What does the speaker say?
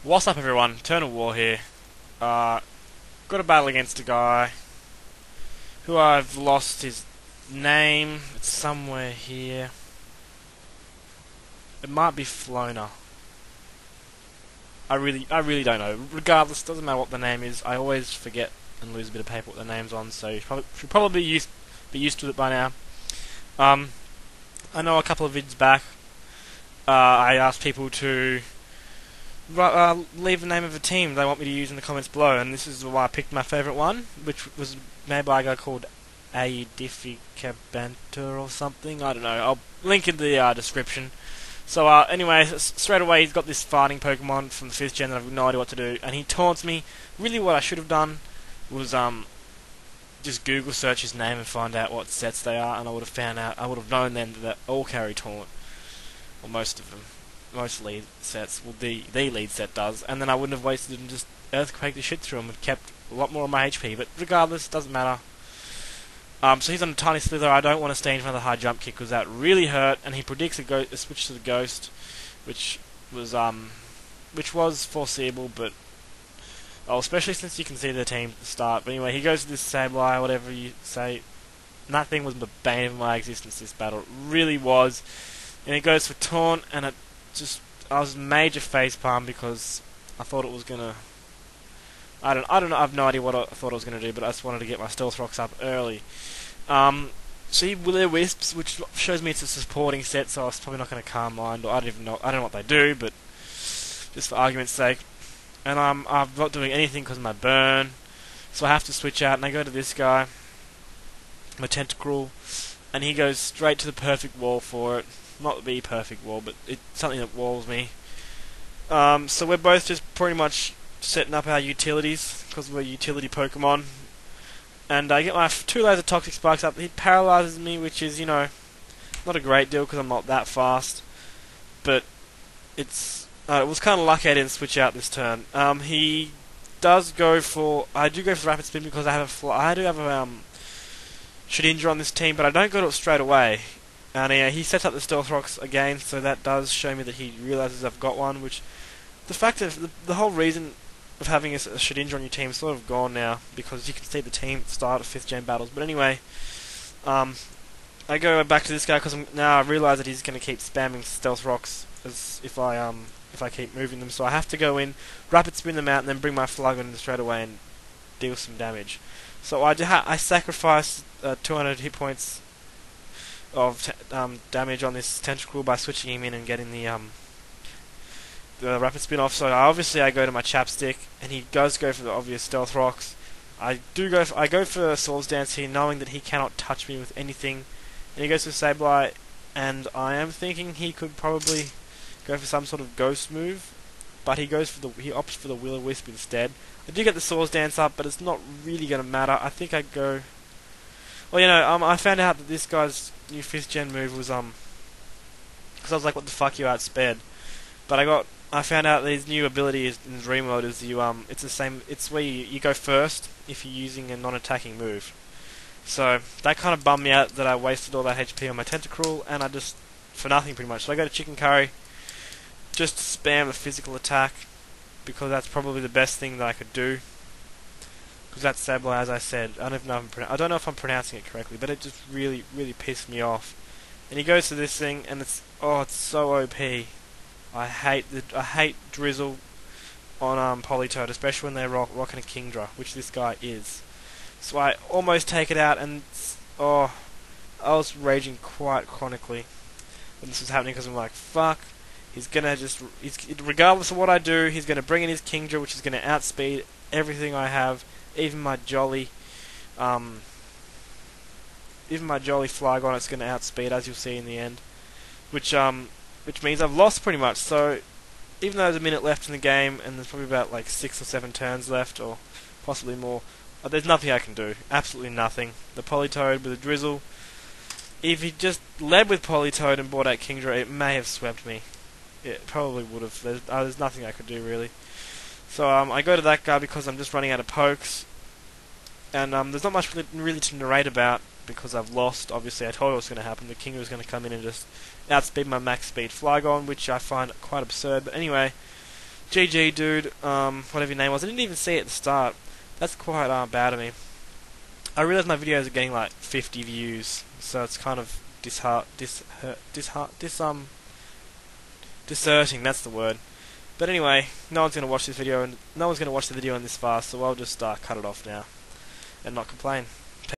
What's up, everyone? Eternal War here. Got a battle against a guy who I've lost his name. It's somewhere here. It might be Flona. I really don't know. Regardless, doesn't matter what the name is. I always forget and lose a bit of paper what the name's on. So you should probably be used to it by now. Um, I know a couple of vids back, I asked people to leave the name of a team they want me to use in the comments below, and this is why I picked my favourite one, which was made by a guy called Banter or something. I don't know. I'll link in the description. So anyway, straight away he's got this fighting Pokemon from the 5th gen that I've no idea what to do, and he taunts me. Really, what I should have done was just Google search his name and find out what sets they are, and I would have found out. I would have known then that all carry taunt, or most of them. Most lead sets, well, the lead set does, and then I wouldn't have wasted and just earthquake the shit through him and kept a lot more of my HP. But regardless, doesn't matter. So he's on a tiny slither. I don't want to stay in front of the high jump kick because that really hurt. And he predicts a switch to the ghost, which was foreseeable, but especially since you can see the team at the start. But anyway, he goes to this Sableye, whatever you say. And that thing was the bane of my existence. This battle, it really was. And he goes for taunt, and I was major facepalm because I thought it was gonna. I don't know. I have no idea what I thought I was gonna do, but I just wanted to get my stealth rocks up early. So he Will-O-Wisps, which shows me it's a supporting set, so I was probably not gonna calm mind, or I don't even know. I don't know what they do, but just for argument's sake. And I'm not doing anything because of my burn, so I have to switch out, and I go to this guy, my Tentacruel, and he goes straight to the perfect wall for it. Not the perfect wall, but it's something that walls me. So we're both just pretty much setting up our utilities, because we're utility Pokemon. And I get my 2 layers of Toxic Spikes up. He paralyzes me, which is, not a great deal because I'm not that fast. But it was kind of lucky I didn't switch out this turn. He does go for. I do go for Rapid Spin because I do have a Shedinja on this team, but I don't go to it straight away. And he sets up the Stealth Rocks again, so that does show me that he realizes I've got one, which the fact of the whole reason of having a Shedinja on your team is sort of gone now, because you can see the team at the start of 5th gen battles. But anyway, I go back to this guy because now I realize that he's going to keep spamming Stealth Rocks as if I keep moving them, so I have to go in, Rapid Spin them out, and then bring my Flygon in straight away and deal some damage. So I sacrifice 200 hit points of damage on this Tentacruel by switching him in and getting the Rapid Spin off. So obviously I go to my Chapstick, and he does go for the obvious Stealth Rocks. I go for Swords Dance here, knowing that he cannot touch me with anything, and he goes for Sableye, and I am thinking he could probably go for some sort of Ghost move, but he opts for the Will-O-Wisp instead. I do get the Swords Dance up, but it's not really going to matter. I think I go. Well, I found out that this guy's new 5th gen move was because I was like, what the fuck, you outsped. But I found out that his new ability in his remote is it's the same. It's where you go first if you're using a non-attacking move. So that kind of bummed me out that I wasted all that HP on my Tentacruel, and I just for nothing pretty much. So I go to Chicken Curry, just to spam the physical attack, because that's probably the best thing that I could do. Because that Sableye, as I said, I don't know if I'm pronouncing it correctly, but it just really, really pissed me off. And he goes to this thing, and it's so OP. I hate Drizzle on Politoed, especially when they're rocking a Kingdra, which this guy is. So I almost take it out, and I was raging quite chronically when this was happening, because I'm like, fuck. He's gonna regardless of what I do, he's gonna bring in his Kingdra, which is gonna outspeed everything I have. Even my jolly Flygon, it's going to outspeed, as you'll see in the end, which means I've lost pretty much. So even though there's a minute left in the game, and there's probably about like 6 or 7 turns left, or possibly more, there's nothing I can do. Absolutely nothing. The Politoed with a Drizzle. If he just led with Politoed and brought out Kingdra, it may have swept me. It probably would have. There's nothing I could do really. So I go to that guy because I'm just running out of pokes, and there's not much really to narrate about because I've lost. Obviously, I told you what was going to happen. The King was going to come in and just outspeed my max speed Flygon, which I find quite absurd. But anyway, GG, dude. Whatever your name was. I didn't even see it at the start. That's quite bad of me. I realize my videos are getting like 50 views, so it's kind of disheartening. That's the word. But anyway, no one's gonna watch this video, and no one's gonna watch the video in this fast, so I'll just cut it off now and not complain.